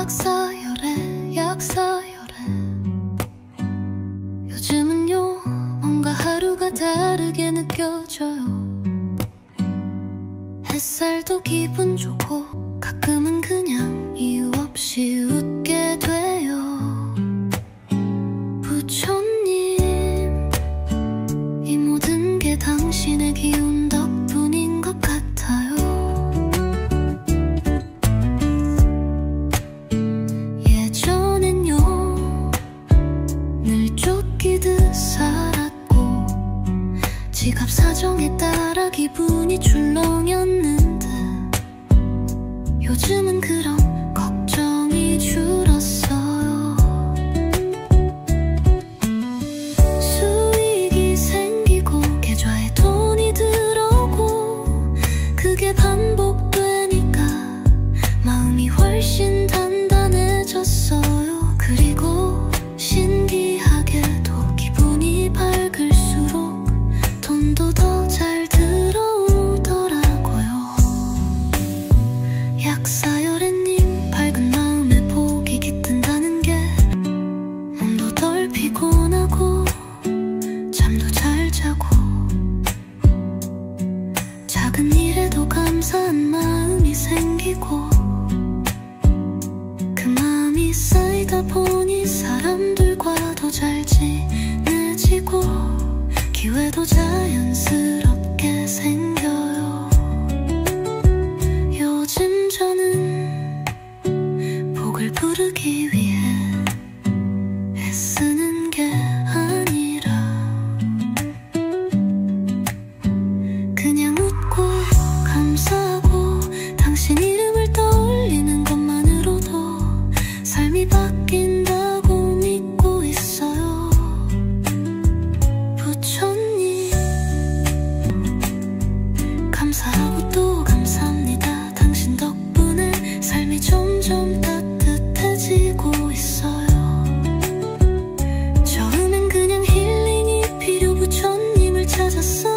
약사열에 약사열에 요즘은요 뭔가 하루가 다르게 느껴져요. 햇살도 기분 좋고 가끔은 그냥 이유 없이 웃게 돼요. 부처님, 이 모든 게 당신의 기운 덕분인 것 같아요. 예전엔요 늘 쫓기듯 살았고 지갑 사정에 따라 기분이 출렁였는데 요즘은 그런 걱정이 줄었어요. 수익이 생기고 계좌에 돈이 들어오고 그게 반복되니까 마음이 훨씬 단단해졌어요. 그리고 신기하게도 기분이 밝을수록 돈도 더 잘 들어오더라고요. 약사열애님, 밝은 마음에 복이 깃든다는 게 몸도 덜 피곤하고 잠도 잘 자고 작은 일에도 감사한 마음이 생기고 그 마음이 쌓이다 보니 사람들과 더 잘 지내지고 기회도 자연스럽게 생겨요. 요즘 저는 복을 부르기 위해 애쓰는 게 아니라 그냥 웃고 감사하고 당신 이름을 떠올리는 것만으로도 삶이 바뀐다고 믿고 있어요. 부처님, 감사하고 또 감사합니다. 당신 덕분에 삶이 점점 따뜻해지고 있어요. 처음엔 그냥 힐링이 필요 부처님을 찾았어.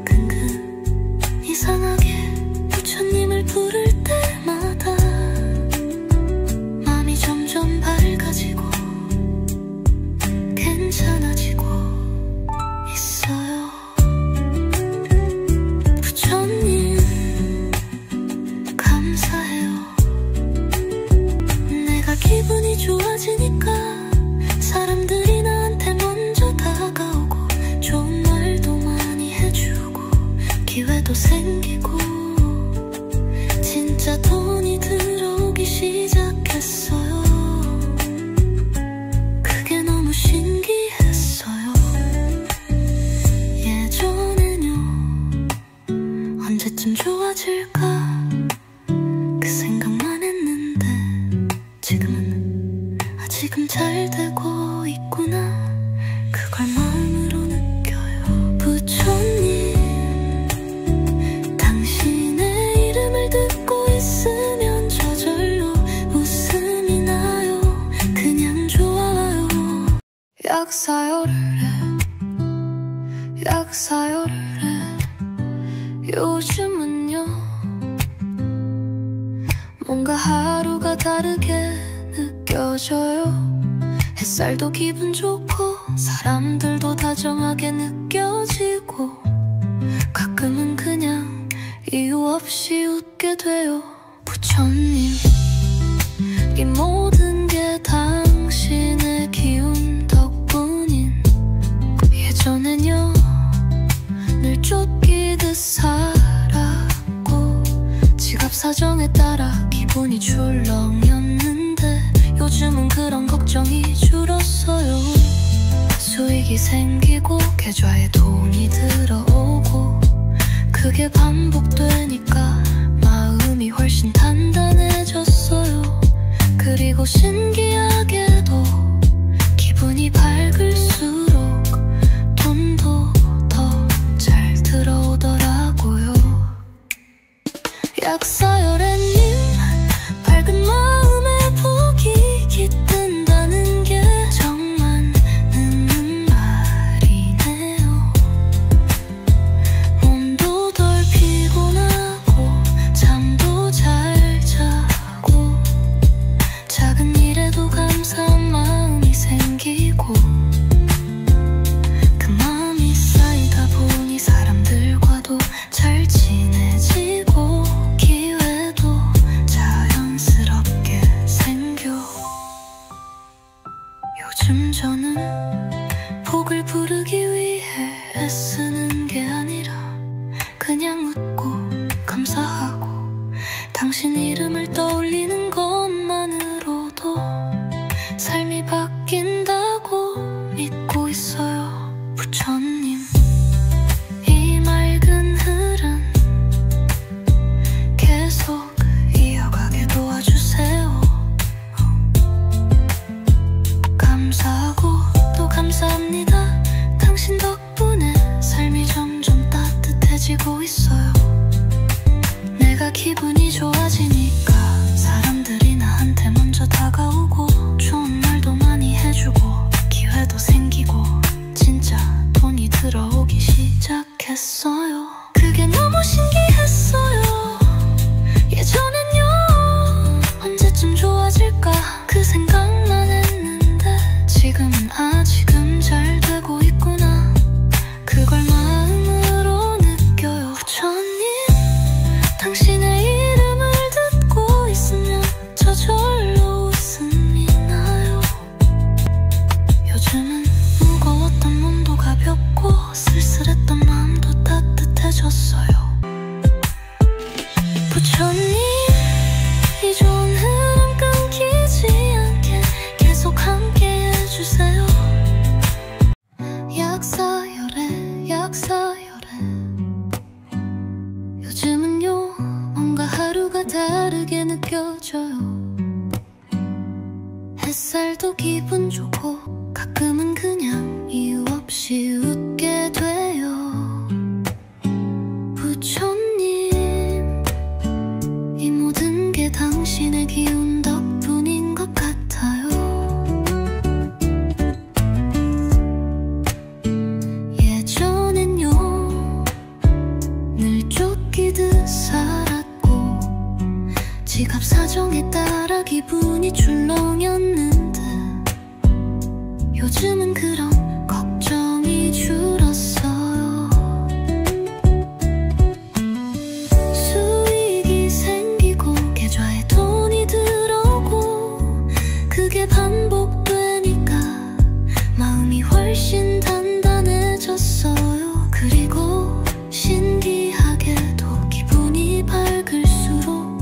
근근 이상하게 부처님을 부를 때마다 마음이 점점 밝아지고 괜찮아지고 있어요. 부처님, 감사해요. 내가 기분이 좋아지니까 사람들이 나한테 먼저 다가오고 좋은 말도 많이 해주고 기회도 생기고 진짜 돈이 들어오기 시작했어요. 그게 너무 신기했어요. 예전엔요 언제쯤 좋아질까 그 생각만 했는데 지금 잘 되고 있구나 그걸 마음으로 느껴요. 부처님, 당신의 이름을 듣고 있으면 저절로 웃음이 나요. 그냥 좋아요. 약사열을 해 약사열을 해 요즘은요 뭔가 하루가 다르게 느껴져요. 햇살도 기분 좋고 사람들도 다정하게 느껴지고 가끔은 그냥 이유 없이 웃게 돼요. 부처님, 이 모든 게 당신의 기운 덕분인 예전엔요 늘 쫓기듯 살았고 지갑 사정에 따라 기분이 출렁였는데 요즘은 그런 걱정이 줄었어요. 수익이 생기고 계좌에 돈이 들어오고 그게 반복되니까 마음이 훨씬 단단해졌어요. 그리고 신기하게도 기분이 밝을수록 돈도 더 잘 들어오더라고요. 약사열애님, 밝은 마음에 복이 깃든다는 게 정말 맞는 말이네요. 몸도 덜 피곤하고 잠도 잘 햇살도 기분 좋고 가끔은 그냥 이유 없이 웃게 돼요. 부처님, 이 모든 게 당신의 기운 덕분인 것 같아요. 예전엔요 늘 쫓기듯 살았고 지갑 사정에 따라 기분이 출렁였는데 요즘은 그런 걱정이 줄었어요. 수익이 생기고 계좌에 돈이 들어오고 그게 반복되니까 마음이 훨씬 단단해졌어요. 그리고 신기하게도 기분이 밝을수록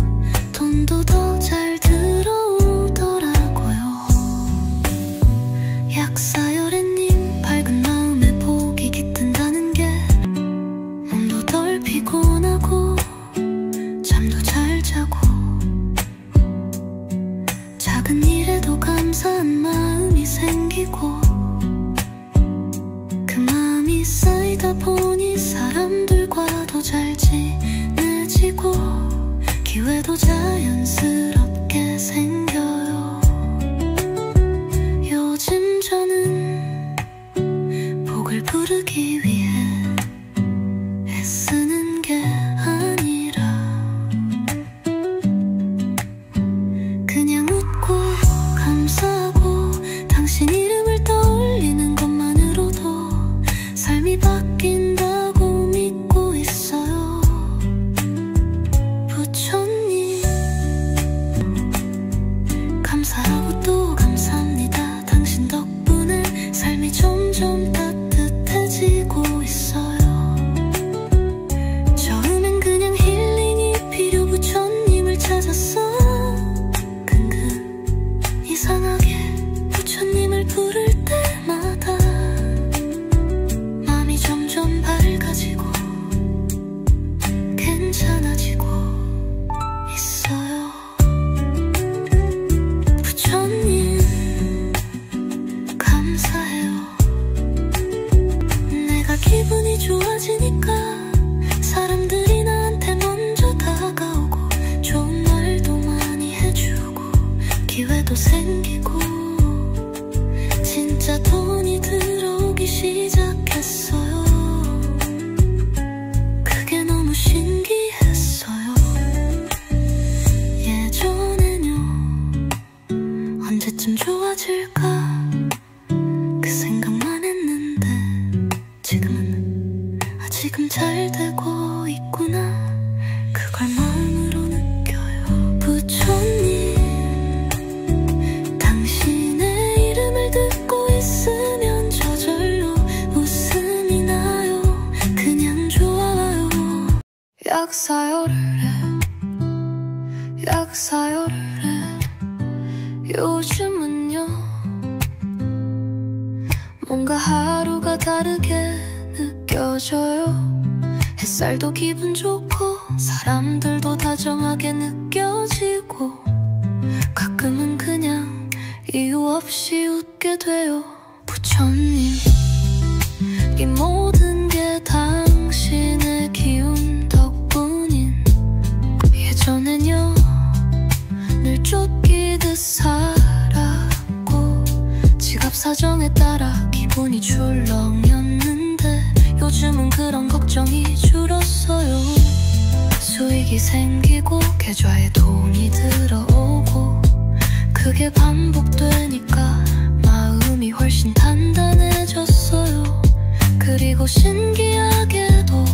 돈도 더 잘 들어오더라고요. 약사열애님, 밝은 마음에 복이 깃든다는 게 몸도 덜 피곤하고 잠도 잘 자고 작은 일에도 감사한 마음이 생기고 그 마음이 쌓이다 보니 사람들과도 잘 지내지고 기회도 자연스럽게 생겨요. 요즘 저는 복을 부르기 위해 애쓰는 게 아니라 그냥 웃고 감사하고 당신 이름을 떠올리는 것만으로도 삶이 바뀐다고 믿고 있어요. 부처님, 감사하고 또 감사합니다. 당신 덕분에 삶이 점점 따뜻해지고 있어요. 처음엔 그냥 힐링이 필요 부처님을 찾았어. 근근 이상하게 부처님을 부를 때마다 마음이 점점 밝아지고 괜찮아지고 있어요. 부처님, 감사해요. 내가 기분이 좋아지니까 사람들이 나한테 먼저 다가오고 좋은 말도 많이 해주고 기회도 생기고 진짜 돈이 들어오기 시작했어요. 그게 너무 신기했어요. 예전엔요 언제쯤 좋아질까 그 생각만 했는데 지금은 지금 잘 되고 있구나 그걸 마음으로 느껴요. 부처님, 당신의 이름을 듣고 있으면 저절로 웃음이 나요. 그냥 좋아요. 약사열을 해, 약사열을 해. 요즘은요 뭔가 하루가 다르게 느껴져요. 햇살도 기분 좋고 사람들도 다정하게 느껴지고 가끔은 그냥 이유 없이 웃게 돼요. 부처님, 이 모든 게 당신의 기운 덕분인 예전엔요 늘 쫓기듯 살았고 지갑 사정에 따라 기분이 출렁였는데 요즘은 그런 걱정이 줄었어요. 수익이 생기고 계좌에 돈이 들어오고 그게 반복되니까 마음이 훨씬 단단해졌어요. 그리고 신기하게도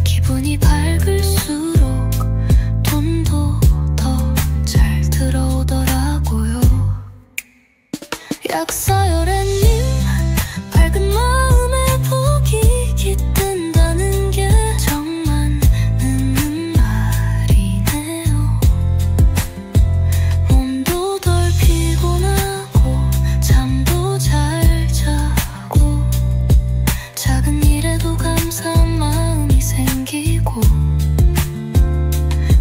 기분이 밝을수록 돈도 더 잘 들어오더라고요. 약사열애님, 밝은 마음에 복이 깃든다는 게 정말 맞는 말이네요. 몸도 덜 피곤하고 잠도 잘 자고 작은 일에도 감사한 마음이 생기고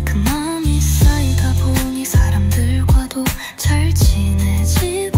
그 마음이 쌓이다 보니 사람들과도 잘 지내지고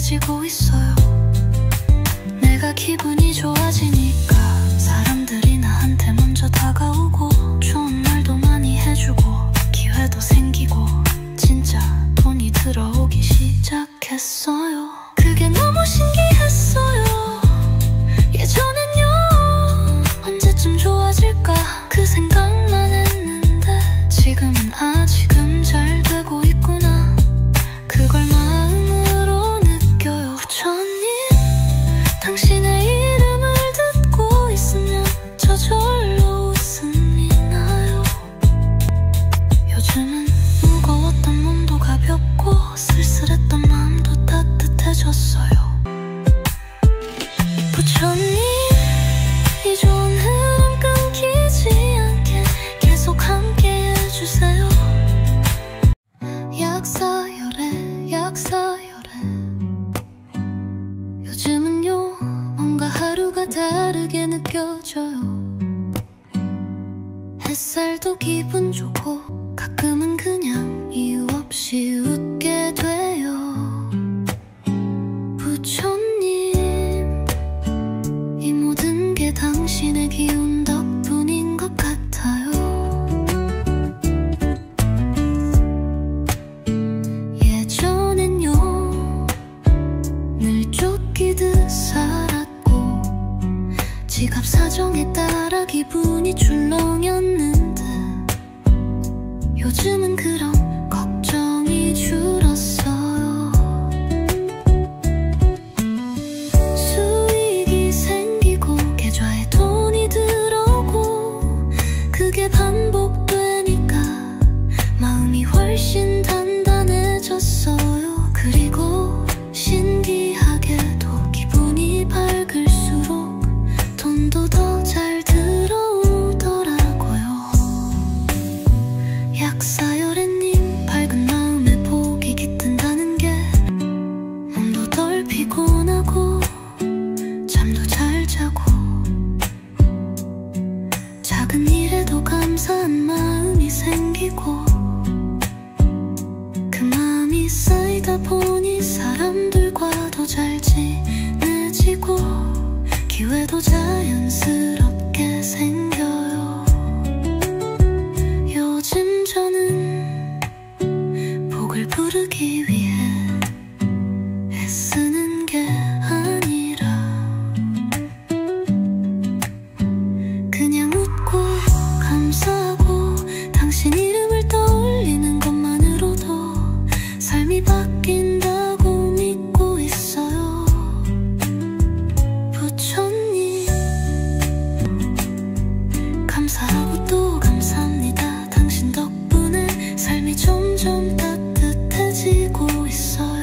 익숙해지고 있어요. 내가 기분이 좋아지니까 사람들이 나한테 먼저 다가오고 좋은 말도 많이 해주고 기회도 생기고 진짜 돈이 들어오기 시작했어요. 그게 너무 신기했어요. 예전엔요 언제쯤 좋아질까 그 생각만 했는데 지금은 지금 잘 되고 있구나 그걸 마음으로 느껴요. 부처님 당신의 이름을 듣고 있으면 저절로 웃음이 나요. 요즘은 무거웠던 몸도 가볍고 쓸쓸했던 마음도 따뜻해졌어요. 부처님 이 좋은 흐름 끊기지 않게 계속 함께 해주세요. 약사열애 약사열애 요즘은요 뭔가 하루가 다르게 느껴져요. 햇살도 기분 좋고 가끔은 그냥 이유 없이 웃게 돼요. 부처님 이 모든 게 당신의 기운 덕분인 것 같아요. 예전엔요 늘 쫓기듯 살았고 지갑 사정에 따라 기분이 출렁였는데 요즘은 그런 걱정이 줄었어요. 수익이 생기고 계좌에 돈이 들어오고 그게 반복되니까 마음이 훨씬 단단해졌어요. 그리고 신기하게도 기분이 밝을수록 돈도 더 잘 들어오더라고요. 약사열애님 밝은 마음에 복이 깃든다는 게 몸도 덜 피곤하고 잠도 잘 자고 작은 일에도 감사한 마음이 생기고 그 마음이 쌓이다 보니 사람들과 더 잘 지내지고 기회도 자연스럽게 생겨요. 요즘 저는 복을 부르기 위해 애쓰는 게 아니라 그냥 웃고 감사하고 당신 이름을 떠올리는 것만으로도 삶이 바뀐다고 믿고 있어요. 부처님 감사하고 또 감사합니다. 당신 덕분에 삶이 점점 따뜻해지고 있어요.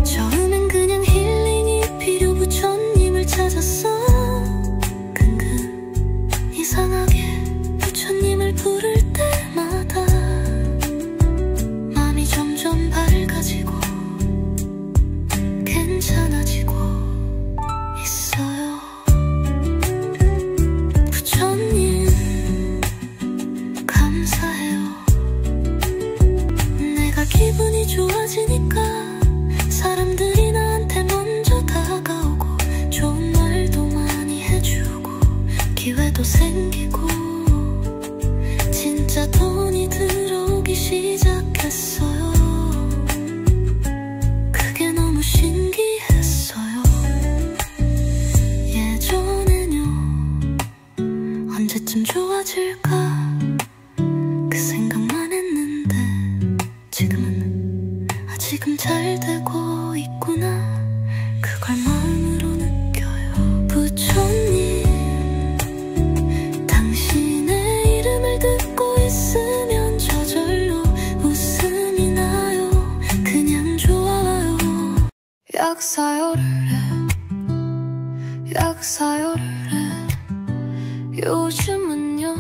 처음엔 그냥 힐링이 필요 부처님을 찾았어. 근근 이상하게 부처님을 부를 때마다 마음이 점점 밝아지고 괜찮아지고 있어요. 부처님 감사해요. 내가 기분이 좋아지니까 사람들이 나한테 먼저 다가오고 좋은 말도 많이 해주고 기회도 생기고 진짜 돈이 들어오기 시작했어요. 그게 너무 신기했어요. 예전엔요 언제쯤 좋아질까 그 생각만 했는데 지금은 지금 잘 되고 있구나 그걸 마음으로 느껴요. 부처님 당신의 이름을 듣고 있으면 저절로 웃음이 나요. 그냥 좋아요. 약사열을 해 약사열을 해 요즘은요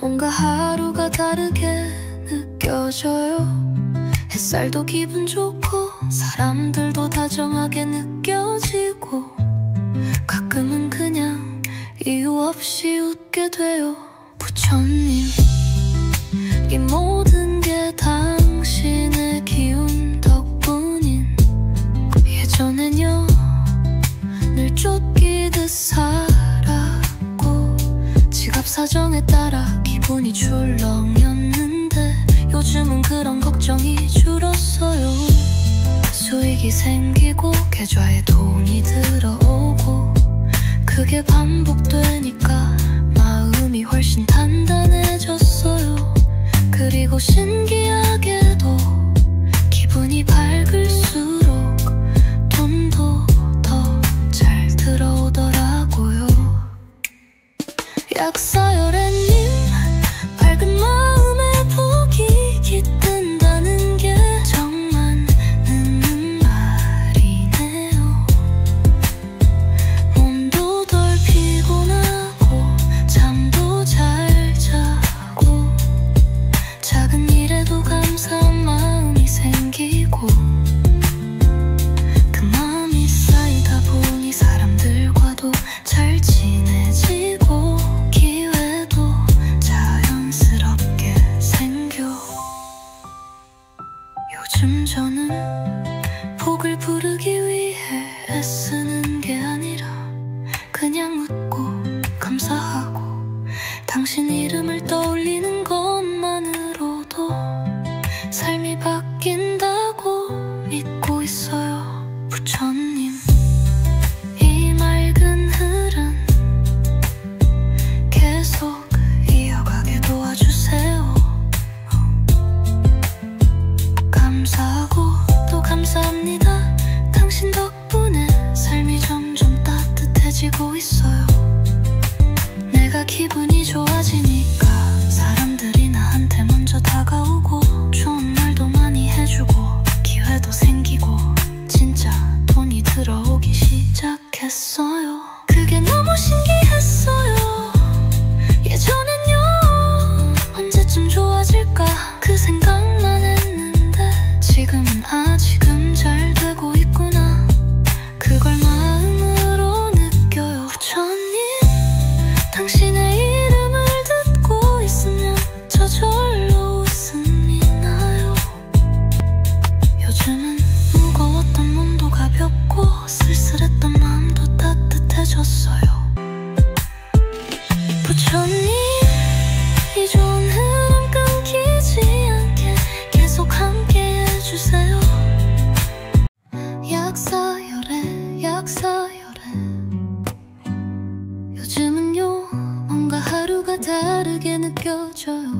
뭔가 하루가 다르게 느껴져요. 햇살도 기분 좋고 사람들도 다정하게 느껴지고 가끔은 그냥 이유 없이 웃게 돼요. 부처님 이 모든 게 당신의 기운 수익이 생기고 계좌에 돈이 들어오고 그게 반복되니까 마음이 훨씬 단단해졌어요. 그리고 신기하게도 기분이 밝을수록 돈도 더 잘 들어오더라고요. 약사열애님, 밝은 마음에 복이 깃든다는 게 정말 맞는 말이네요. 몸도 덜 피곤하고 잠도 잘 자고 작은 일에도 감사한 마음이 생기고 그 마음이 쌓이다 보니 사람들과도 잘 지내지고 기회도 자연스럽게 생겨. 요즘 저는 복을 부르기 위해 애쓰는 게 아니라 그냥 웃고 감사하고 당신 이름을 떠올리는 것만으로도 삶이 바뀐다고 믿고 있어요. 부처님, 이 맑은 흐름 계속 이어가게 도와주세요. 감사하고 또 감사합니다. 당신 덕분에 삶이 점점 따뜻해지고 있어요. 내가 기분이 좋아지니까 사람들이 나한테 먼저 다가오고 좋은 말도 많이 해주고 기회도 생기고 진짜 돈이 들어오기 시작했어요. 그게 너무 신기했어요. 예전엔요 언제쯤 좋아질까 그 생각만 했는데 지금은 아직은 잘 되고 있구나 그걸 마음으로 느껴요. 부처님, 당신의 이름을 듣고 있으면 저절로 웃음이 나요. 요즘은 무거웠던 몸도 가볍고 쓸쓸했던 마음도 따뜻해졌어요. 부처님, 이 좋은 흐름 끊기지 않게 계속 함께 해주세요. 약사열애, 약사열애. 요즘은요 뭔가 하루가 다르게 느껴져요.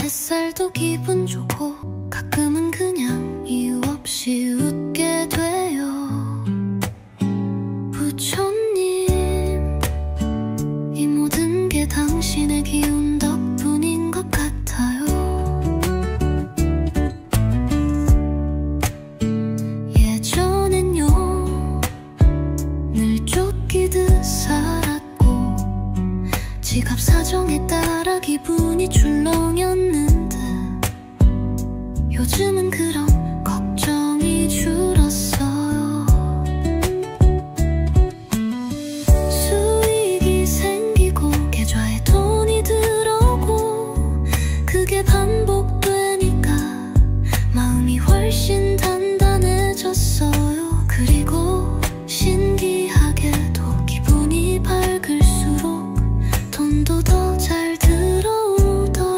햇살도 기분 좋고 가끔은 그냥 이유 없이 웃게 돼요. 부처님, 이 모든 게 당신의 기운 덕분인 것 같아요. 예전엔요 늘 쫓기듯 살았고 지갑 사정에 따라 기분이 출렁였는데 요즘은 그런 걱정이 줄었어요. 수익이 생기고 계좌에 돈이 들어오고 그게 반복되니까 마음이 훨씬 단단해졌어요. 그리고 신기하게도 기분이 밝을수록 돈도 더 잘 들어오더라고요.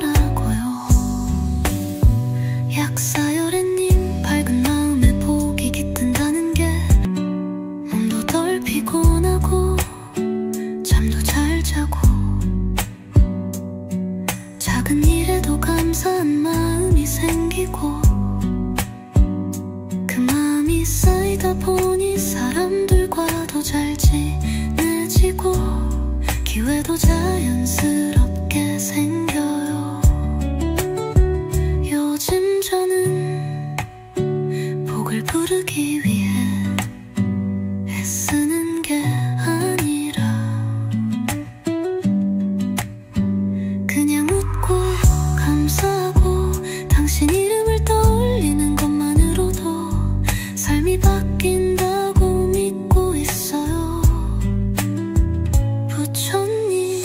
약사열애님, 밝은 마음에 복이 깃든다는 게 몸도 덜 피곤하고 잠도 잘 자고 작은 일에도 감사한 마음이 생기고 그 마음이 쌓이다 보니 사람들과도 잘 지내지고 기회도 자연스럽게 생겨요. 요즘 저는 복을 부르기 위해 애쓰는 게 아니라 그냥 웃고 감사하고 당신 이름을 떠올리는 것만으로도 삶이 바뀐다고 믿고 있어요. 부처님,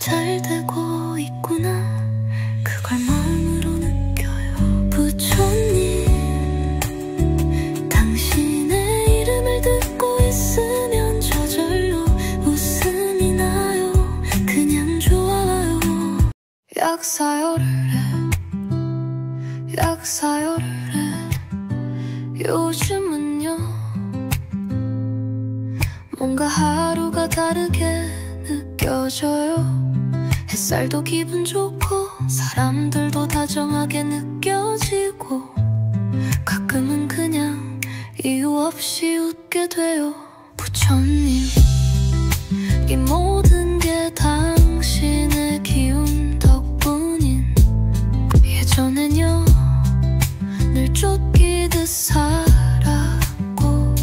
잘 되고 있구나 그걸 마음으로 느껴요. 부처님 당신의 이름을 듣고 있으면 저절로 웃음이 나요. 그냥 좋아요. 약사요를 해 약사요를 해 요즘은요 뭔가 하루가 다르게 느껴져요. 햇살도 기분 좋고 사람들도 다정하게 느껴지고 가끔은 그냥 이유 없이 웃게 돼요. 부처님 이 모든 게 당신의 기운 덕분인 예전엔요 늘 쫓기듯 살았고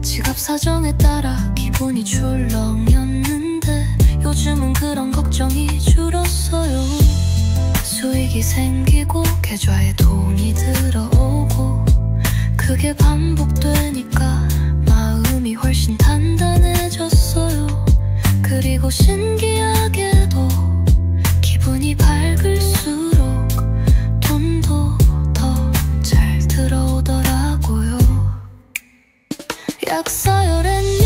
지갑 사정에 따라 기분이 출렁였는데 요즘은 그런 걱정이 줄었어요. 수익이 생기고 계좌에 돈이 들어오고 그게 반복되니까 마음이 훨씬 단단해졌어요. 그리고 신기하게도 기분이 밝을수록 돈도 더 잘 들어오더라고요. 약사요래님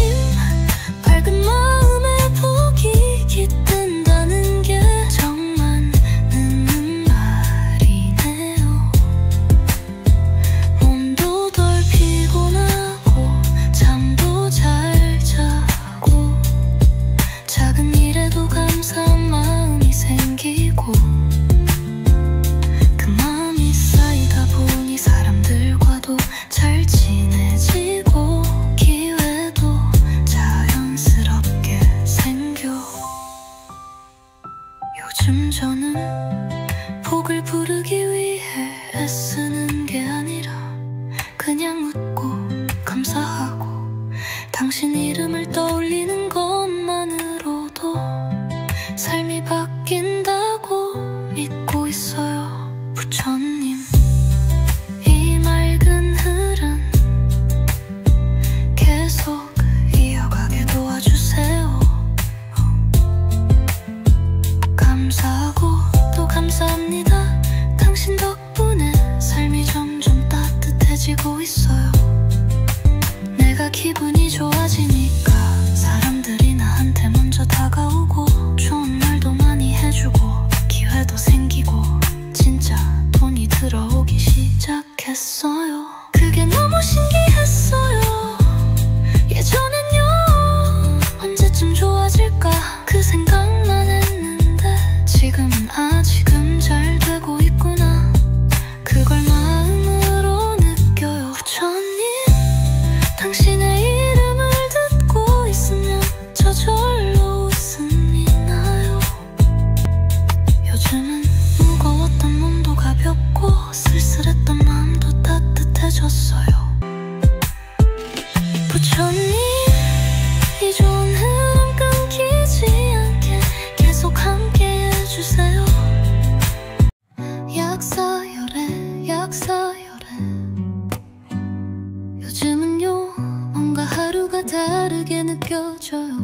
밝은 마음에 복이 깃든다는 게 정말 맞는 말이네요. 몸도 덜 피곤하고 잠도 잘 자고 작은 일에도 감사한 마음이 생기고 그 마음이 쌓이다 보니 사람들과도 잘 친해지고 기회도 자연스럽게 생겨. 요즘 저는 복을 부르기 위해 애쓰는 게 아니라 그냥 웃고 감사하고 당신 이름을 떠올리는 것만으로도 삶이 바뀐다고 믿고 있어요. 부처님 이 맑은 흐름 계속 이어가게 도와주세요. 감사하고 또 감사합니다. 당신 덕분에 삶이 점점 따뜻해지고 있어요. 내가 기분이 좋아지니까 사람들이 나한테 먼저 다가오고 좋은 말도 많이 해주고 기회도 생기고 진짜 돈이 들어오기 시작했어요. 그게 너무 신기했어요. 예전엔요 언제쯤 좋아질까 그 생각만 했는데 지금은 아직은 잘 되고 있구나 그걸 마음으로 느껴요. 부처님 당신의 이름을 듣고 있으면 저절로 웃음이 나요. 요즘은 무거웠던 몸도 가볍고 쓸쓸했던 마음도 따뜻해졌어요. 부처님 이 좋은 흐름 끊기지 않게 계속 함께 해주세요. 약사요래 약사요래 요즘은요 뭔가 하루가 다르게 느껴져요.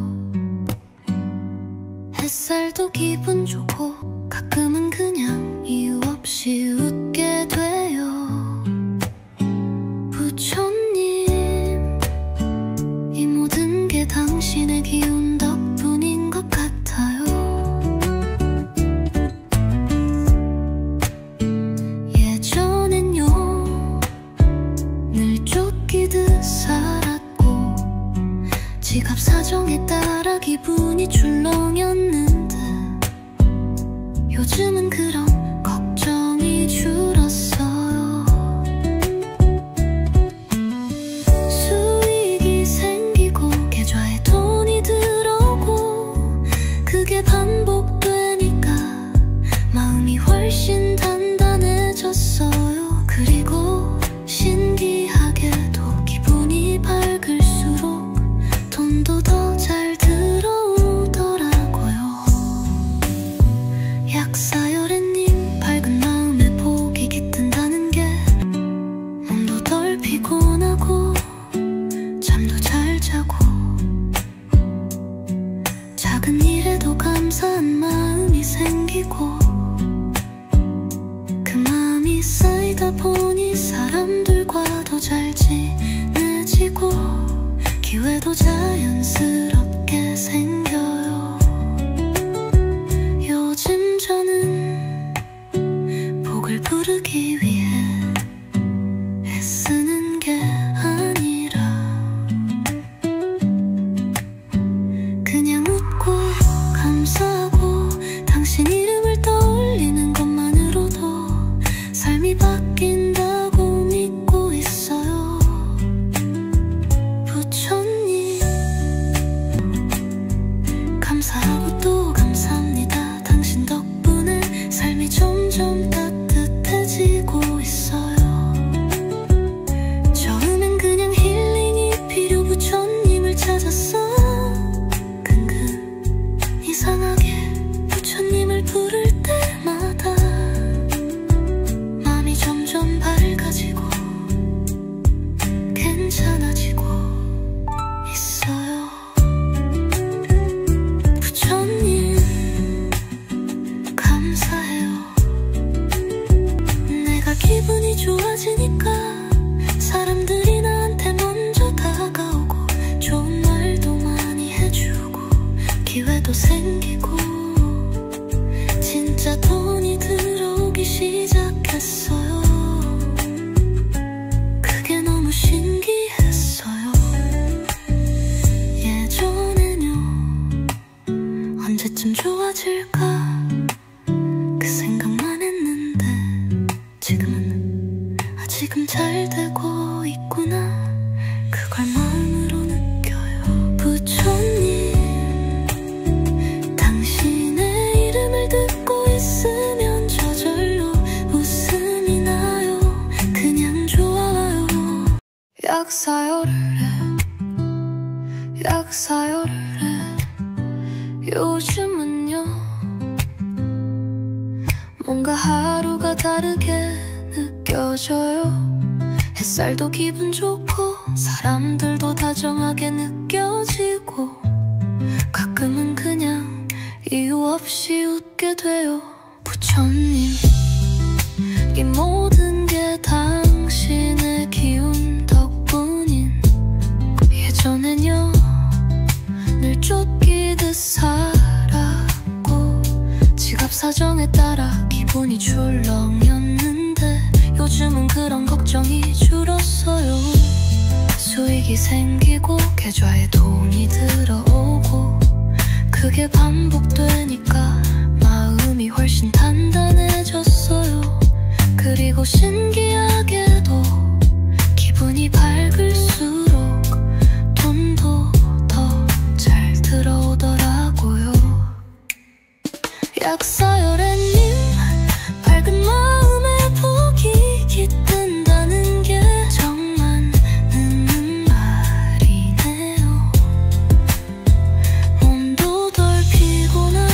햇살도 기분 좋고 가끔은 그냥 이유 없이 웃게 돼요. 부처님 이 모든 게 당신의 기운 덕분인 것 같아요. 예전엔요 늘 쫓기듯 살았고 지갑 사정에 따라 기분이 출렁였는데 요즘은 그런 걱정이 줄었어요. 수익이 생기고 계좌에 돈이 들어오고 그게 반복되니까 마음이 훨씬 단단해졌어요. 그리고 신기하게도 기분이 밝을수록 돈도 더 잘 들어오더라고요. 약사요래님 밝은 마음에 복이 깃든다는 게 몸도 덜 피곤하고 잠도 잘 자고 작은 일에도 감사한 마음 생기고 그 마음이 쌓이다 보니 사람들과도 잘 지내지고 기회도 자연스럽게 생겨요. 요즘 저는 복을 부르기 위해 애쓰는 게 아니라 그냥 웃고 감사하고 당신 이름을 떠올리는 것만으로도 삶이 바뀐다고 믿고 있어요. 부처님 감사하고 또 감사합니다. 당신 덕분에 삶이 점점 따뜻해지고 있어요. 처음엔 그냥 힐링이 필요 부처님을 찾았어. 근근 이상하게 부처님을 부를 때마다 마음이 점점 밝아지고 괜찮아지고 있어요. 부처님 감사해요. 내가 기분이 좋아지니까 사람들이 나한테 먼저 다가오고 좋은 말도 많이 해주고 기회도 생기고 진짜 돈이 들어오기 시작했어요. 그게 너무 신기했어요. 예전에는요 언제쯤 좋아질까 그 생각만 했는데 지금 잘 되고 있구나 그걸 마음으로 느껴요. 부처님 당신의 이름을 듣고 있으면 저절로 웃음이 나요. 그냥 좋아요. 약사요를 해 약사요를 해 요즘은요 뭔가 하루가 다르게 느껴져요. 햇살도 기분 좋고 사람들도 다정하게 느껴지고 가끔은 그냥 이유 없이 웃게 돼요. 부처님 이 모든 게 당신의 기운 덕분인 예전엔요 늘 쫓기듯 살았고 지갑 사정에 따라 기분이 출렁였는데 요즘은 그런 걱정이 줄었어요. 수익이 생기고 계좌에 돈이 들어오고 그게 반복되니까 마음이 훨씬 단단해졌어요. 그리고 신기하게도 기분이 밝을수록 돈도 더 잘 들어오더라고요. 약사열애님 밝은 마음에 복이 깃든다는 게 정말 맞는 말이네요. 몸도 덜 피곤하고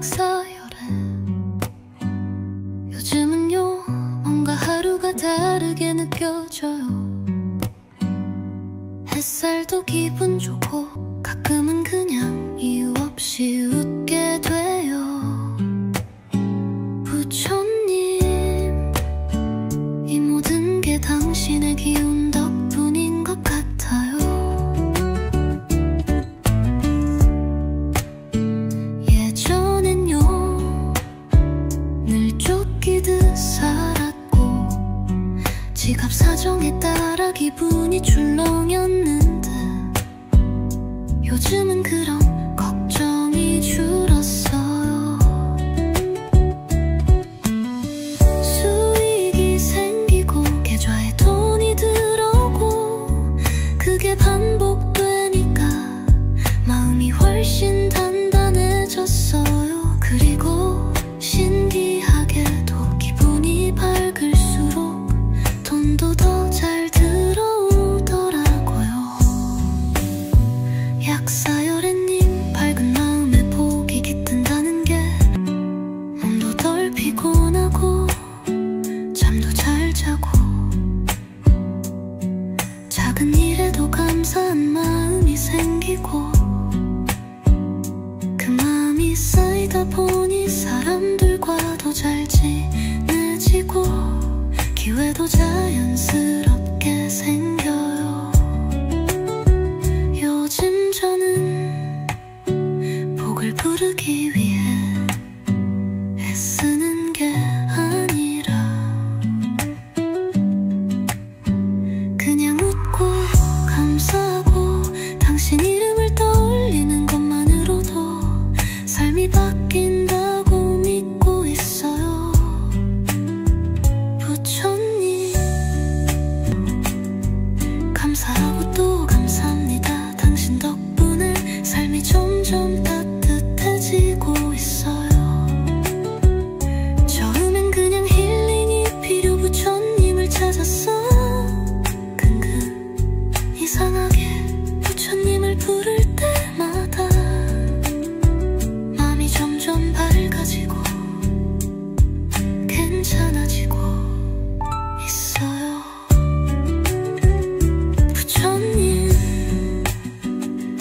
약사열에 요즘은요 뭔가 하루가 다르게 느껴져요. 햇살도 기분 좋고 가끔은 그냥 이유 없이 웃게 돼요. 부처님, 이 모든 게 당신의 기운 덕분인 것 같아요. 예전엔요 늘 쫓기듯 살았고 지갑 사정에 따라 기분이 출렁였는데 요즘은 그런 걱정이 줄었어요. 수익이 생기고 계좌에 돈이 들어오고 그게 반복되니까 마음이 훨씬 단단해졌어요. 그리고 신기하게도 기분이 밝을수록 돈도 더 잘 들어오더라고요. 약사열애님 밝은 마음에 복이 깃든다는 게 몸도 덜 피곤하고 잠도 잘 자고 작은 일에도 감사한 마음이 생기고 그 마음이 쌓이다 보니 사람들과 더 잘 지내지고 기회도 자연스럽게 생겨요. 요즘 저는 복을 부르기 위해 애쓰는 게 아니라 그냥 웃고 감사하고 당신 이름을 떠올리는 것만으로도 삶이 바뀐다고 믿고 있어요. 부처님, 감사하고 또 감사합니다. 당신 덕분에 삶이 점점 따뜻해지고 있어요. 처음엔 그냥 힐링이 필요 부처님을 찾았어. 근근 이상하게 부처님을 부를 때마다 마음이 점점 밝아지고 괜찮아지고 있어요. 부처님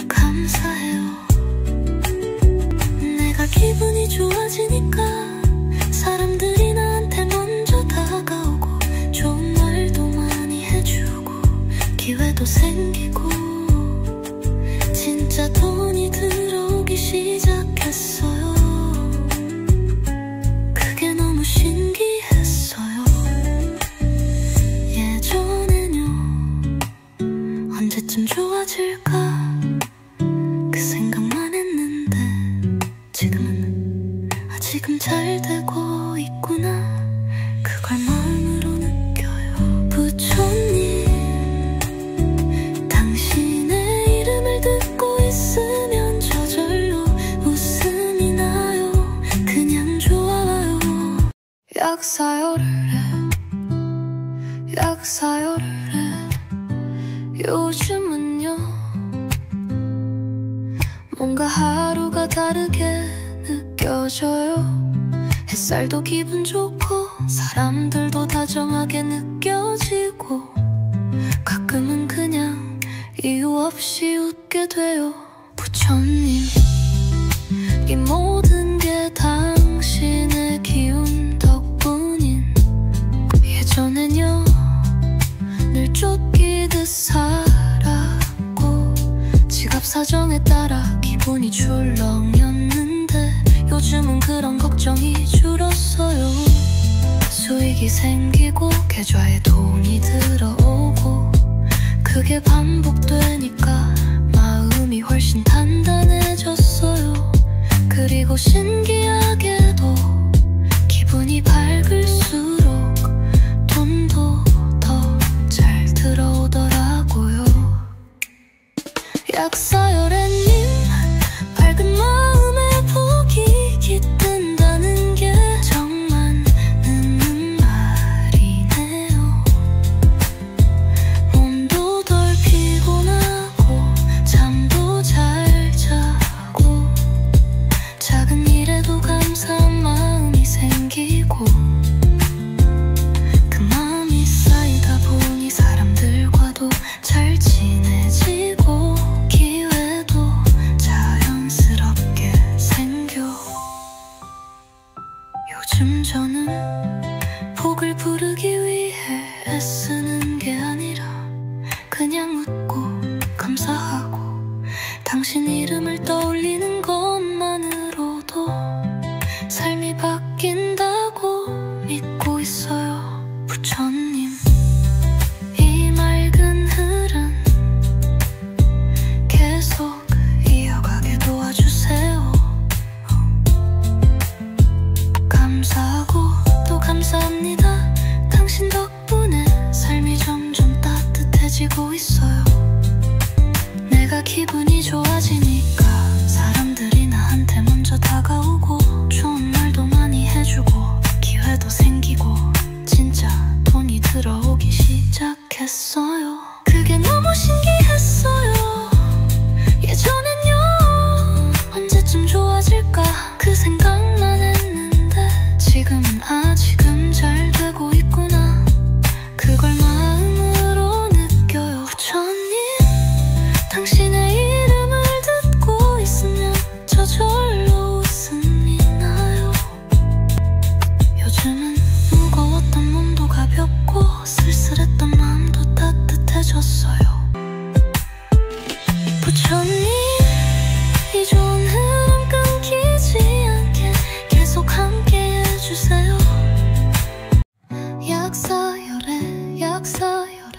감사해요. 내가 기분이 좋아지니까 사람들이 나한테 먼저 다가오고 좋은 말도 많이 해주고 기회도 생기고 진짜 돈이 들어오기 시작했어요. 그게 너무 신기했어요. 예전엔요 언제쯤 좋아질까 그 생각만 했는데 지금은 지금 잘 되고 있구나 그걸 마음으로 느껴요. 부처님, 당신의 이름을 듣고 있으면 저절로 웃음이 나요. 그냥 좋아요. 약사열을 해, 약사열을 해. 요즘은요 뭔가 하루가 다르게 느껴져요. 햇살도 기분 좋고 사람들도 다정하게 느껴지고 가끔은 그냥 이유 없이 웃게 돼요. 부처님, 이 모든 게 당신의 기운 덕분인 예전엔요 늘 쫓기듯 살았고 지갑 사정에 따라 기분이 출렁였는데 요즘은 그런 걱정이 줄었어요. 수익이 생기고 계좌에 돈이 들어오고 그게 반복되니까 마음이 훨씬 단단해졌어요. 그리고 신기하게도 기분이 밝을수록 돈도 더 잘 들어오더라고요. 약사열애님 밝은 마음에 복이 깃든다는 게 정말 맞는 말이네요. 몸도 덜 피곤하고 잠도 잘 자고 작은 일에도 요즘 저는 복을 부르기 위해 애쓰는 게 아니라 그냥 웃고 감사하고 당신 이름을 떠올리는 것만으로도 삶이 바뀐다고 믿고 있어요. 부처님, 이 맑은 흐름 계속 이어가게 도와주세요. 감사하고 또 감사합니다. 당신 덕분에 삶이 점점 따뜻해지고 있어요. 내가 기분이 좋아지니까 사람들이 나한테 먼저 다가오고 좋은 말도 많이 해주고 기회도 생기고 진짜 돈이 들어오기 시작했어요. 그게 너무 신기했어요. 예전엔요 언제쯤 좋아질까 그 생각만 했는데 지금은 아직은 잘 되고 있구나 그걸 마음으로 느껴요. 부처님, 당신의 이름을 듣고 있으면 저절로 웃음이 나요. 요즘은 무거웠던 몸도 가볍고 쓸쓸했던 마음도 따뜻해졌어요. 부처님, 이 좋은 흐름 끊기지 않게 계속 함께 해주세요. 약사열애 약사열애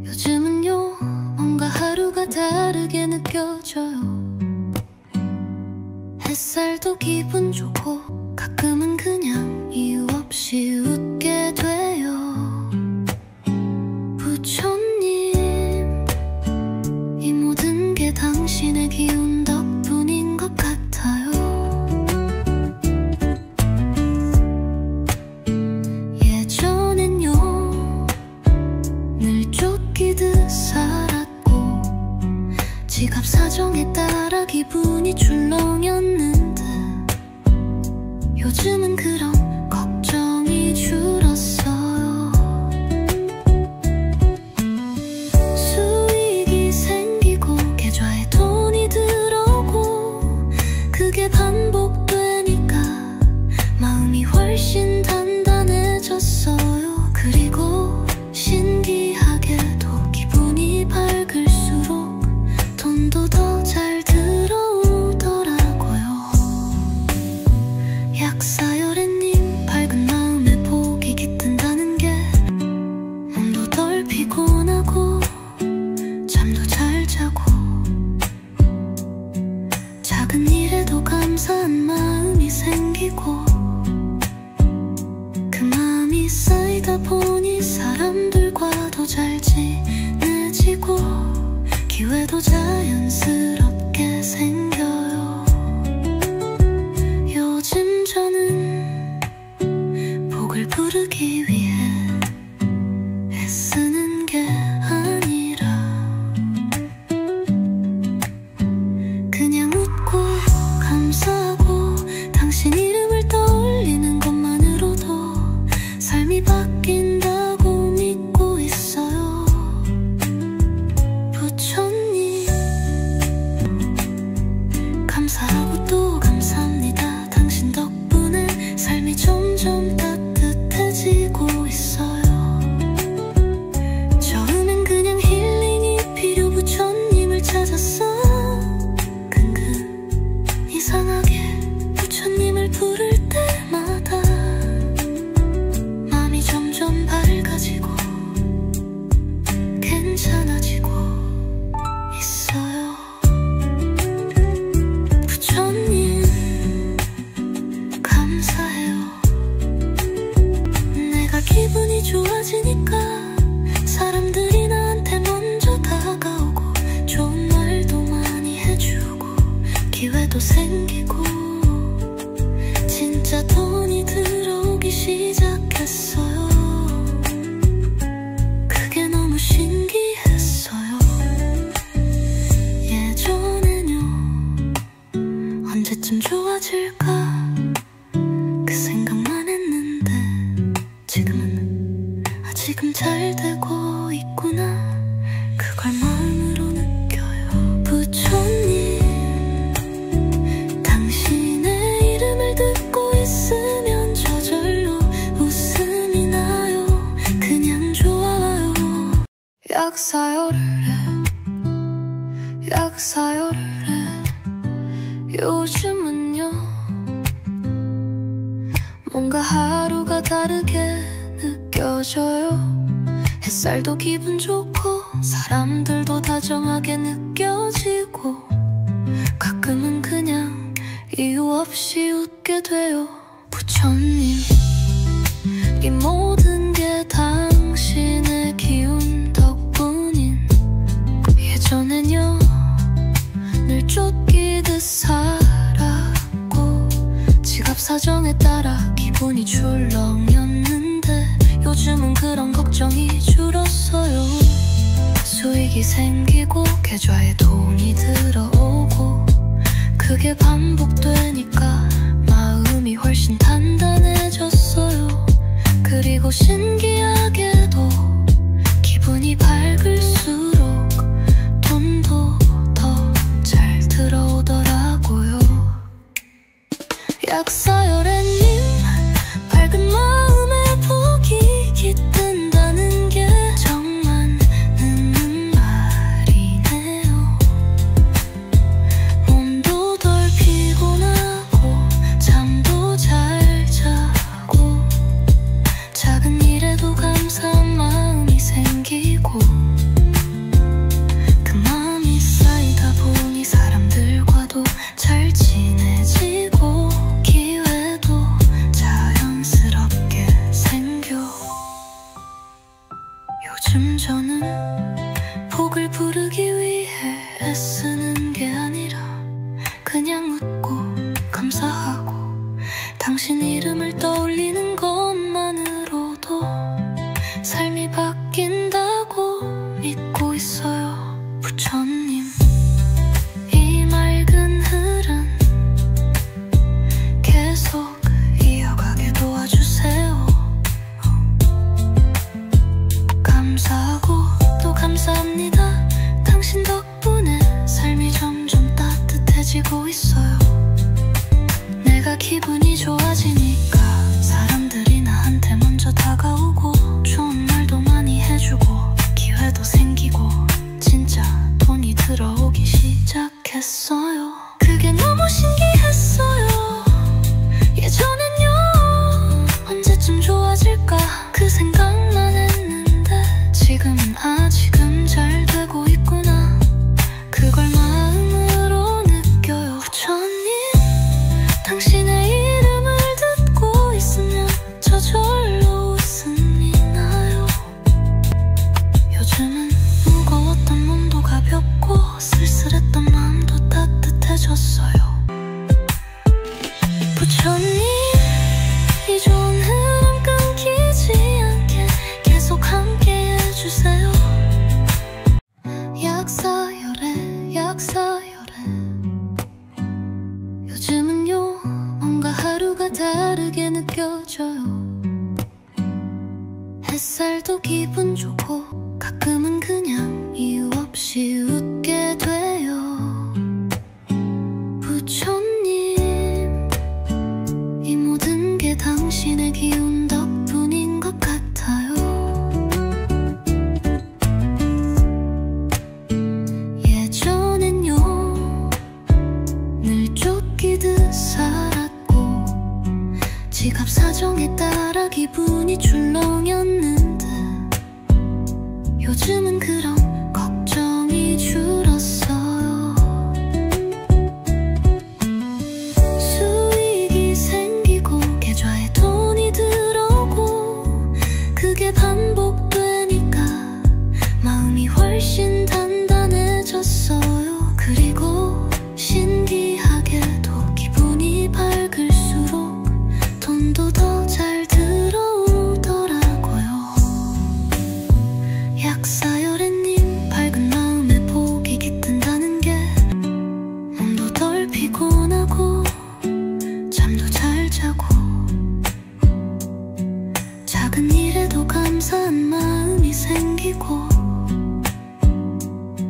요즘은요 뭔가 하루가 다르게 느껴져요. 햇살도 기분 좋고 가끔은 그냥 이유 없이 웃게 돼요. 부처님, 이 모든 게 당신의 기운 덕분인 것 같아요. 예전엔요 늘 쫓기듯 살았고 지갑 사정에 따라 기분이 출렁였는데 요즘은 그런 걱정이 줄었어요. 수익이 생기고 계좌에 돈이 들어오고 그게 반복되니까 마음이 훨씬 단단해졌어요. 그리고 신기하게도 기분이 밝을수록 돈도 더 잘 들어오더라고요. 약사열애님, 밝은 마음에 복이 깃든다는 게 몸도 덜 피곤하고 잠도 잘 자고 작은 일에도 감사한 마음이 생기고 그 마음이 쌓이다 보니 사람들과 더 잘 지내지고 기회도 자연스럽게 생겨요. 요즘 저는 복을 부르기 위해 애쓰는 게 아니라 그냥 웃고 감사하고 당신 이름을 떠올리는 것만으로도 삶이 바뀐다고 믿고 있어요. 부처님, 감사하고 또 감사합니다. 당신 덕분에 삶이 점점 따뜻해지고 있어요. 처음엔 그냥 힐링이 필요 부처님을 찾았어. 근근 이상하게 부처님을 부를 때마다 마음이 점점 밝아지고 괜찮아지고 있어요. 부처님, 감사해요. 내가 기분이 좋아지니까 사람들이 나한테 먼저 다가오고 좋은 말도 많이 해주고 기회도 생기고 진짜 돈이 들어오기 시작했어요. 그게 너무 신기했어요. 예전엔요 언제쯤 좋아질까 그 생각만 했는데 지금은 지금 잘 되고 있구나 그걸 마음으로 느껴요. 부처님, 당신의 이름을 듣고 하루가 다르게 느껴져요. 햇살도 기분 좋고 사람들도 다정하게 느껴지고 가끔은 그냥 이유 없이 웃게 돼요. 부처님, 이 모든 게 당신의 기운 덕분인. 예전엔요 늘 쫓기듯 살았고 지갑 사정에 따라 기분이 출렁였는데 요즘은 그런 걱정이 줄었어요. 수익이 생기고 계좌에 돈이 들어오고 그게 반복되니까 마음이 훨씬 단단해졌어요. 그리고 신기하게도 기분이 밝을수록 돈도 더 잘 들어오더라고요. 약사열애님, 밝은 마음에 복이 깃든다는 게 정말 맞는 말이네요. 몸도 덜 피곤하고 잠도 잘 자고 작은 일에도 감사한 마음이 생기고 그 마음이 쌓이다 보니 사람들과도 잘 지내지고 기회도 자연스럽게 생겨. 요즘 저는 복을 부르기 위해 애쓰는 게 아니라 그냥 웃고 감사하고 당신 이름을 떠올리는 것만으로도 삶이 바뀐다고 믿고 있어요. 부처님, 이 맑은 흐름 계속 이어가게 도와주세요. 감사하고 또 감사합니다. 당신 덕분에 삶이 점점 따뜻해지고 있어요. 내가 기분이 좋아지니까 사람들이 나한테 먼저 다가오고 좋은 말도 많이 해주고 기회도 생기고 진짜 돈이 들어오기 시작했어요. 그게 너무 신기했어요. 예전엔요 언제쯤 좋아질까 그 생각만 했는데 지금은 지금 잘 되고 있구나 그걸 마음으로 느껴요. 부처님, 당신의 이름을 듣고 있으면 저절로 웃음이 나요. 요즘은 무거웠던 몸도 가볍고 쓸쓸했던 마음도 따뜻해졌어요. 부처님, 이 좋은 흐름 끊기지 않게 계속 함께 해주세요. 약사열애 약사열애 요즘은요 뭔가 하루가 다르게 느껴져요. 햇살도 기분 좋고 가끔은 그냥 이유 없이 웃게 돼요. 부처님, 이 모든 게 당신의 기운 덕분인 것 같아요. 예전엔요 늘 쫓기듯 살았고 지갑 사정에 따라 기분이 출렁였는데 요즘은 그런 걱정이 줄었어요. 수익이 생기고 계좌에 돈이 들어오고 그게 반복되니까 마음이 훨씬 단단해졌어요. 그리고 신기하게도 기분이 밝을수록 돈도 더 잘 들어오더라고요. 약사열애님, 밝은 마음에 복이 깃든다는 게 몸도 덜 피곤하고 잠도 잘 자고 작은 일에도 감사한 마음이 생기고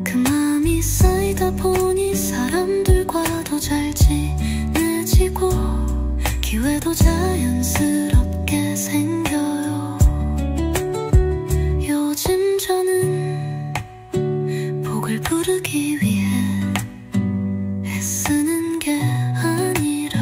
그 마음이 쌓이다 보니 사람들과도 잘 지내지고 기회도 자연스럽게 생겨요. 요즘 저는 복을 부르기 위해 애쓰는 게 아니라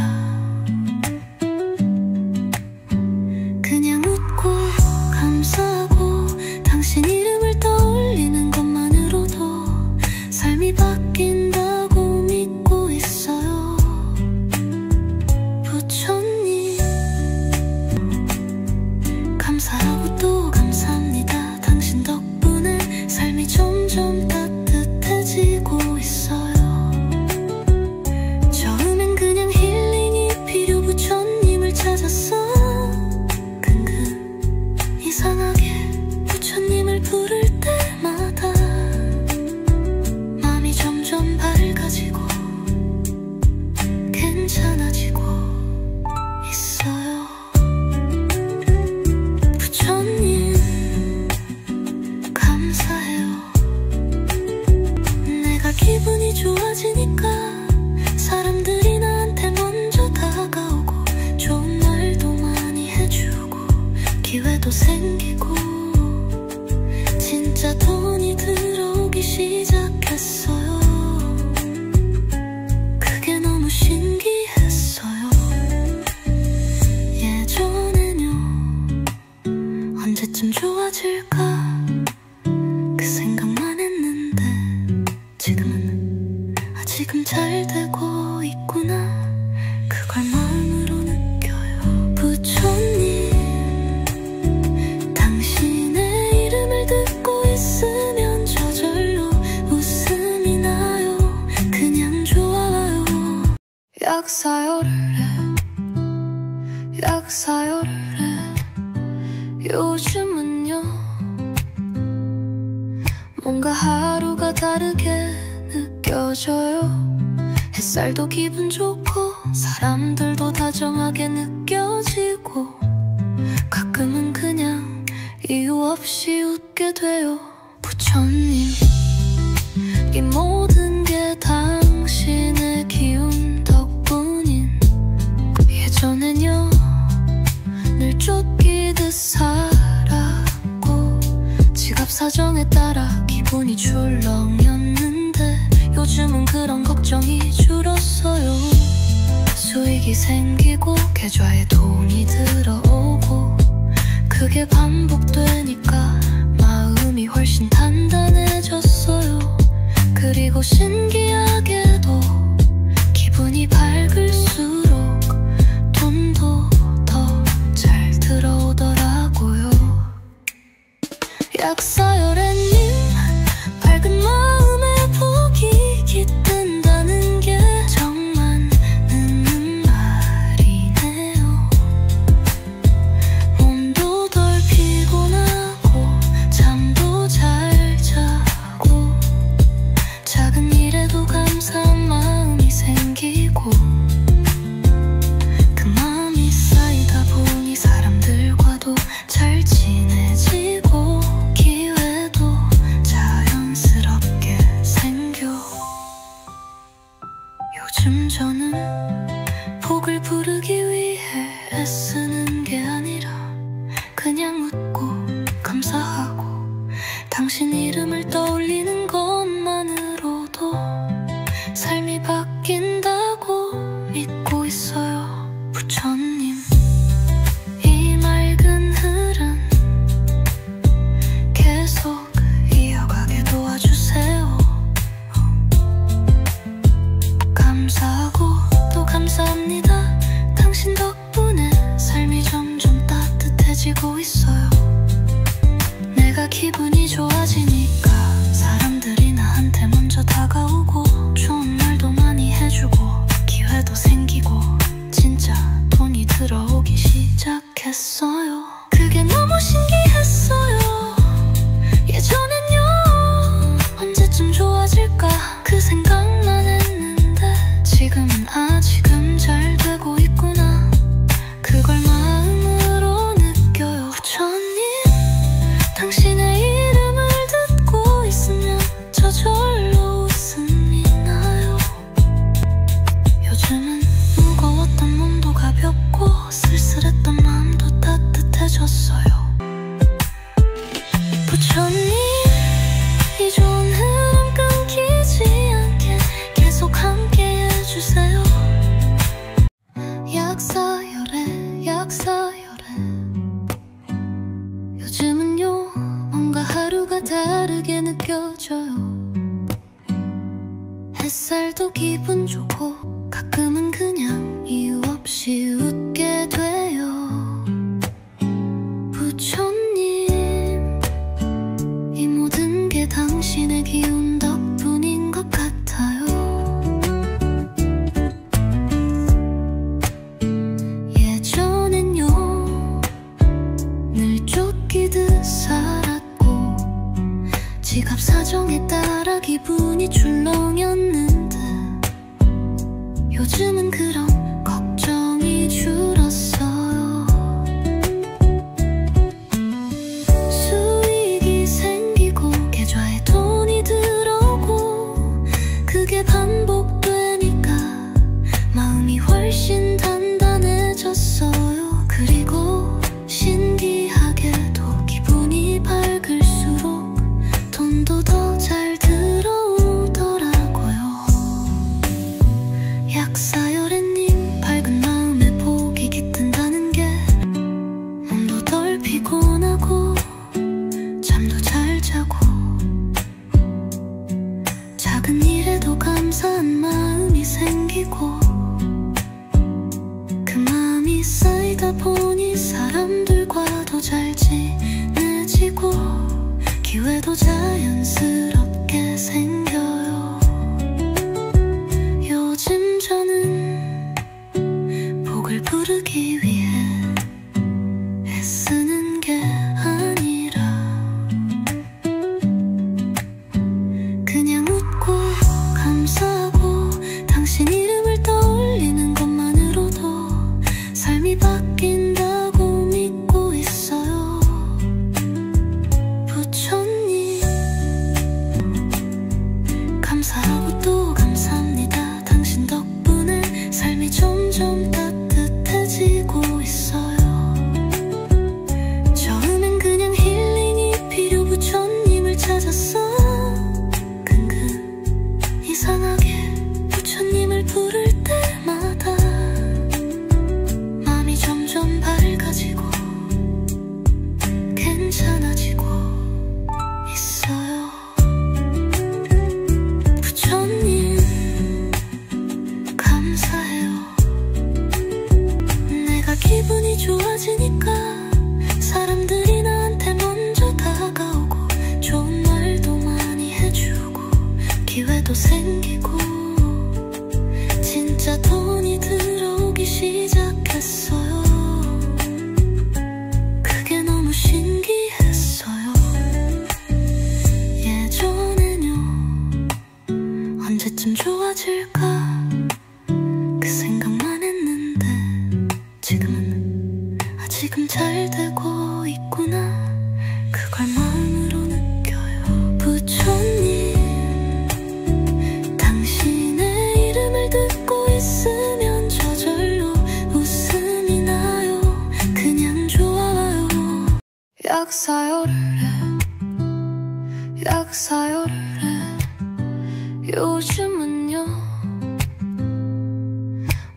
좋아질까 그 생각만 했는데 지금은 아직은 잘 되고 있구나 그걸 마음으로 느껴요. 부처님 당신의 이름을 듣고 있으면 저절로 웃음이 나요. 그냥 좋아요. 약사요를 해 약사요를 해 요즘은요 뭔가 하루가 다르게 느껴져요. 햇살도 기분 좋고 사람들도 다정하게 느껴지고 가끔은 그냥 이유 없이 웃게 돼요. 부처님 이 모든 게 당신의 기운 덕분인 예전엔요 늘 쫓기듯 살았고 지갑 사정에 따라 기분이 출렁였는데 요즘은 그런 걱정이 줄었어요. 수익이 생기고 계좌에 돈이 들어오고 그게 반복되니까 마음이 훨씬 단단해졌어요. 그리고 신기하게도 기분이 밝을수록 돈도 더 잘 들어오더라고요. 약사열애님 밝은 마음에 복이 깃든다는 게 정말 맞는 말이네요. 몸도 덜 피곤하고 잠도 잘 자고 작은 일에도 감사한 마음이 생기고 그 마음이 쌓이다 보니 사람들과도 잘 친해지고 기회도 자연스럽게 생겨. 요즘 저는 복을 부르기 위해 애쓰는 게 아니라 그냥 웃고 감사하고 당신 이름을 떠올리는 것만으로도 삶이 바뀐다고 믿고 있어요. 부처님 이 맑은 흐름 계속 이어가게 도와주세요. 감사하고 또 감사합니다. 당신 덕분에 삶이 점점 따뜻해지고 있어요. 내가 기분이 좋아지니까 사람들이 나한테 먼저 다가오고 좋은 말도 많이 해주고 기회도 생기고 진짜 돈이 들어오기 시작했어요. 그게 너무 신기했어요. 예전엔요 언제쯤 좋아질까 그 생각만 했는데 지금은 아직은 잘 되고 있구나 그걸 마음으로 느껴요. 부처님 당신의 이름을 듣고 있으면 저절로 웃음이 나요. 요즘은 무거웠던 몸도 가볍고 쓸쓸했던 마음도 따뜻해졌어요. 부처님 이 좋은 흐름 끊기지 않게 계속 함께 해주세요. 약사열애 약사열애 요즘은요 뭔가 하루가 다르게 느껴져요. 햇살도 기분 좋고 가끔은 그냥 이유 없이 웃게 돼요. 부처님 이 모든 게 당신의 기운 덕분인 것 같아요. 예전엔요 늘 쫓기듯 살았고 지갑 사정에 따라 기분이 출렁였는데 요즘은 그런 걱정이 줄었어요. 수익이 생기고 계좌에 돈이 들어오고 그게 반복되니까 마음이 훨씬 단단해졌어요. 그리고 신기하게도 기분이 밝을수록 돈도 더 잘 들어오더라고요. 약사열애님 밝은 마음에 복이 깃든다는 게 몸도 덜 피곤하고 살다 보니 사람들과 더 잘 지내지고 기회도 자연스럽게 생겨요. 요즘 저는 복을 부르기 위해 애쓰는 게 아니라 그냥 웃고 감사하고 당신 이름을 떠올리는 것만으로도 삶이 바뀐다고 믿고 있어요. 부처님 감사하고 또 감사합니다. 당신 덕분에 삶이 점점 따뜻해지고 있어요. 처음엔 그냥 힐링이 필요 부처님을 찾았어. 근근 이상하게 부처님을 부를 때마다 마음이 점점 밝아지고 괜찮아지고 있어요. 부처님 감사해요. 내가 기분이 좋아지니까 사람들이 나한테 먼저 다가오고 좋은 말도 많이 해주고 기회도 생기고 진짜 돈이 들어오기 시작했어요. 그게 너무 신기했어요. 예전엔요 언제쯤 좋아질까 그 생각만 했는데 지금 잘 되고 있구나 그걸 마음으로 느껴요. 부처님 당신의 이름을 듣고 있으면 저절로 웃음이 나요. 그냥 좋아요. 약 사요를 해, 약 사요를 해. 요즘은요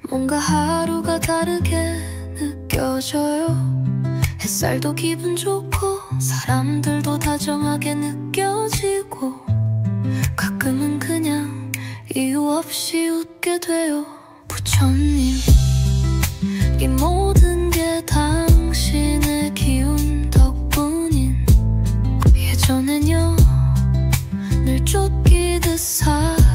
뭔가 하루가 다르게 느껴져요. 햇살도 기분 좋고 사람들도 다정하게 느껴지고 가끔은 그냥 이유 없이 웃게 돼요. 부처님 이 모든 게 당신의 기운 덕분인 예전엔요 늘 쫓기듯 살았고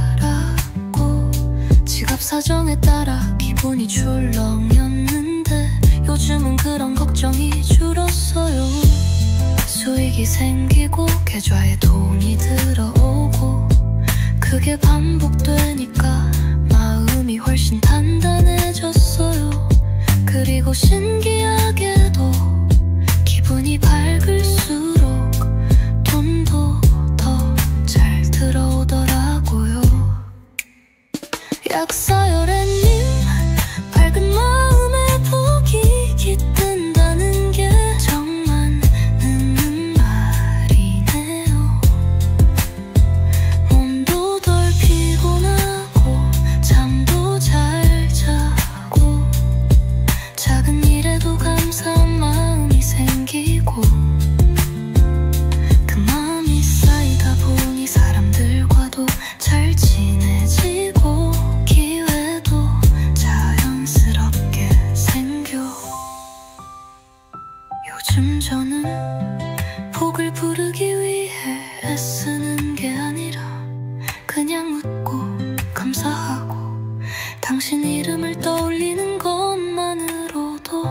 지갑 사정에 따라 기분이 출렁였는데 요즘은 그런 걱정이 줄었어요. 수익이 생기고 계좌에 돈이 들어오고 그게 반복되니까 마음이 훨씬 단단해졌어요. 그리고 신기하게도 기분이 밝을수록 돈도 더 잘 들어오더라고요. 약사열애님 밝은 마음에 복이 깃든다는 게 정말 맞는 말이네요. 몸도 덜 피곤하고 잠도 잘 자고 작은 일에도 감사한 마음이 생기고 그 마음이 쌓이다 보니 사람들과도 잘 지내지고 기회도 자연스럽게 생겨. 요즘 저는 복을 부르기 위해 애쓰는 게 아니라 그냥 웃고 감사하고 당신 이름을 떠올리는 것만으로도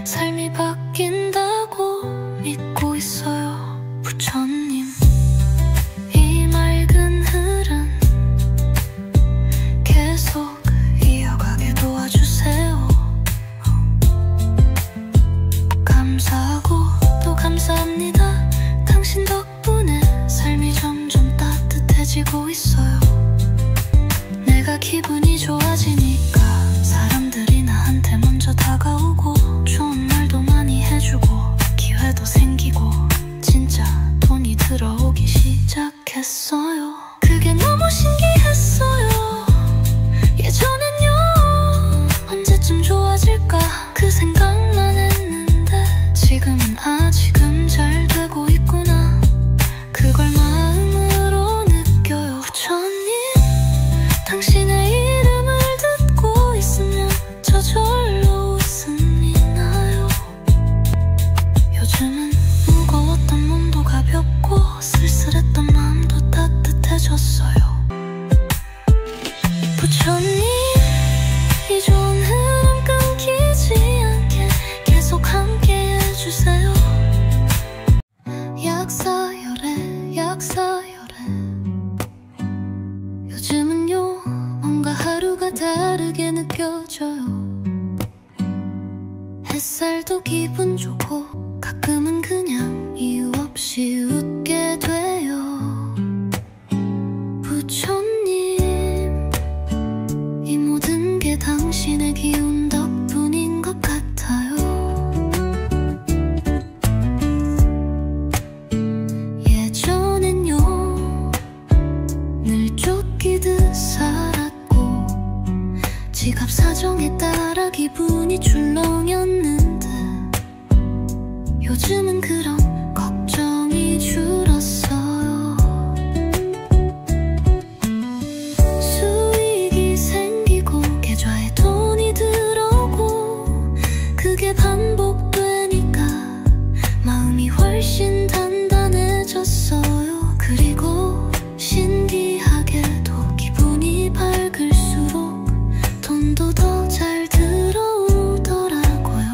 삶이 바뀐다고 믿고 있어요. 부처님 이 맑은 흐름 계속 이어가게 도와주세요. 감사하고 또 감사합니다. 당신 덕분에 삶이 점점 따뜻해지고 있어요. 내가 기분이 좋아지니까 사람 느껴져요. 햇살도 기분 좋고 가끔은 그냥 이유 없이 웃게 돼요. 부처님, 이 모든 게 당신의 기운 덕분인 것 같아요. 예전엔요 늘 쫓기듯 살았고 지갑 사정에 따라 기분이 출렁였는데 요즘은 그런 걱정이 줄었어요. 수익이 생기고 계좌에 돈이 들어오고 그게 반복되니까 마음이 훨씬 단단해졌어요. 그리고 신기하게도 기분이 밝을수록 돈도 더 잘 들어오더라고요.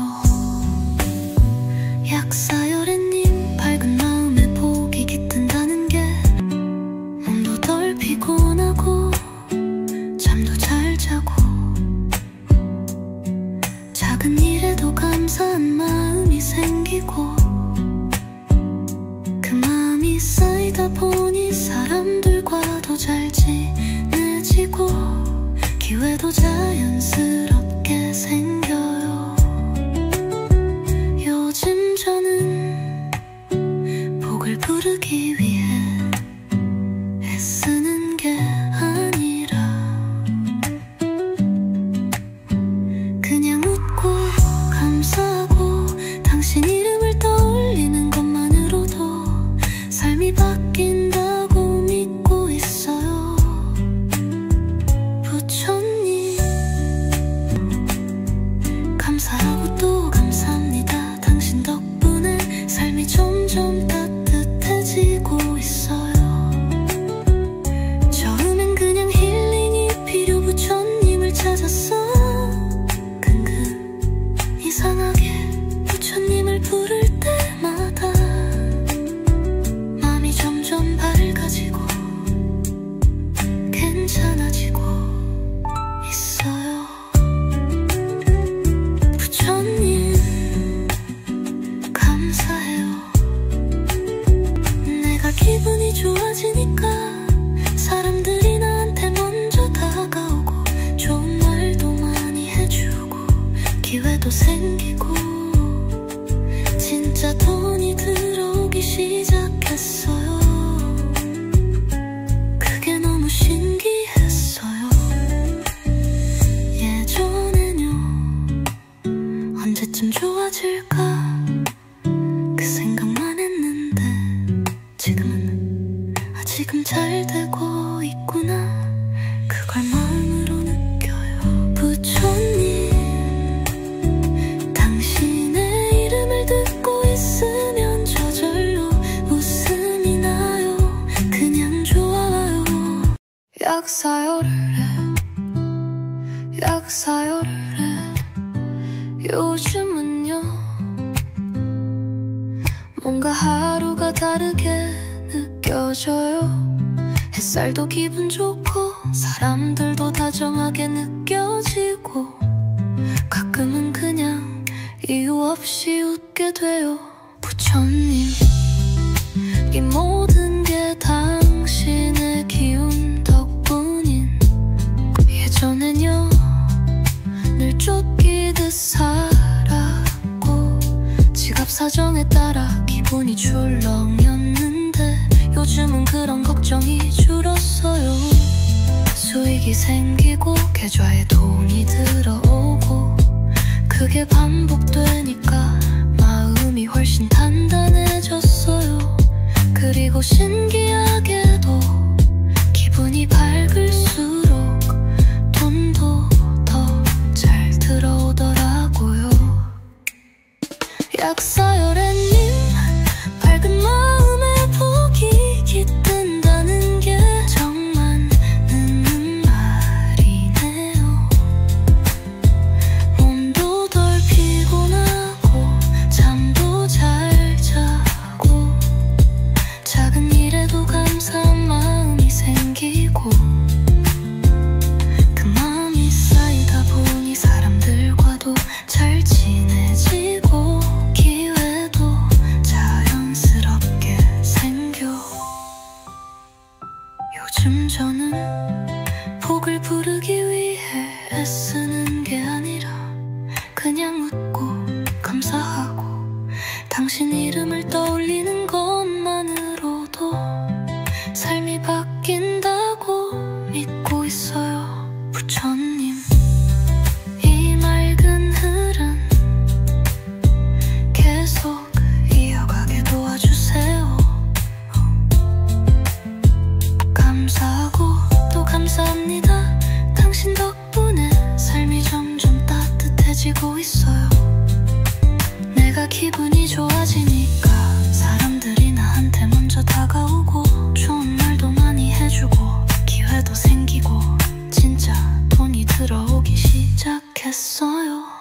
약사열애님, 밝은 마음에 복이 깃든다는 게 몸도 덜 피곤하고 잠도 잘 자고 작은 일에도 감사한 마음이 생기고 그 마음이 쌓이다 보니 사람들과 더 잘 지내지고 기회도 자연스럽게 생겨요. 요즘 저는 복을 부르기 위해 애쓰는 게 아니라 그냥 웃고 감사하고 당신 이름을 떠올리는 것만으로도 삶이 바뀐다고 믿고 있어요. 부처님, 감사하고 또 감사합니다. 당신 덕분에 삶이 점점 따뜻해지고 있어요. 처음엔 그냥 힐링이 필요 부처님을 찾았어. 근근 이상하게 부처님을 부를 때마다 마음이 점점 밝아지고 괜찮아지고 있어요. 부처님, 감사해요. 내가 기분이 좋아지니까 사람들이 나한테 먼저 다가오고 좋은 말도 많이 해주고 기회도 생기고 진짜 돈이 들어오기 시작했어요. 그게 너무 신기했어요. 예전엔요 언제쯤 좋아질까 그 생각만 했는데 지금 잘 되고 있구나 그걸 마음으로 느껴요. 부처님, 당신의 이름을 듣고 있으면 저절로 웃음이 나요. 그냥 좋아요. 약사열을 해, 약사열을 해. 요즘은요 뭔가 하루가 다르게 느껴져요. 햇살도 기분 좋고 사람들도 다정하게 느껴지고 가끔은 그냥 이유 없이 웃게 돼요. 부처님, 이 모든 게 당신의 기운 덕분인 예전엔요 늘 쫓기듯 살았고 지갑 사정에 따라 기분이 출렁였는데 요즘은 그런 걱정이 줄었어요. 수익이 생기고 계좌에 돈이 들어오고 그게 반복되니까 마음이 훨씬 단단해졌어요. 그리고 신기하게도 기분이 밝을수록 돈도 더 잘 들어오더라고요. 약사열애님, 밝은 마음에 복이 깃든다는 게 정말 맞는 말이네요. 몸도 덜 피곤하고 잠도 잘 자고 작은 일에도 감사한 마음이 생기고 그 마음이 쌓이다 보니 사람 당신 이름을 떠올리는 것만으로도 삶이 바뀐다고 믿고 있어요 부처님. 이 맑은 흐름 계속 이어가게 도와주세요. 감사하고 또 감사합니다. 당신 덕분에 삶이 점점 따뜻해지고 있어요. 내가 기분이 좋아지니까 사람들이 나한테 먼저 다가오고 좋은 말도 많이 해주고 기회도 생기고 진짜 돈이 들어오기 시작했어요.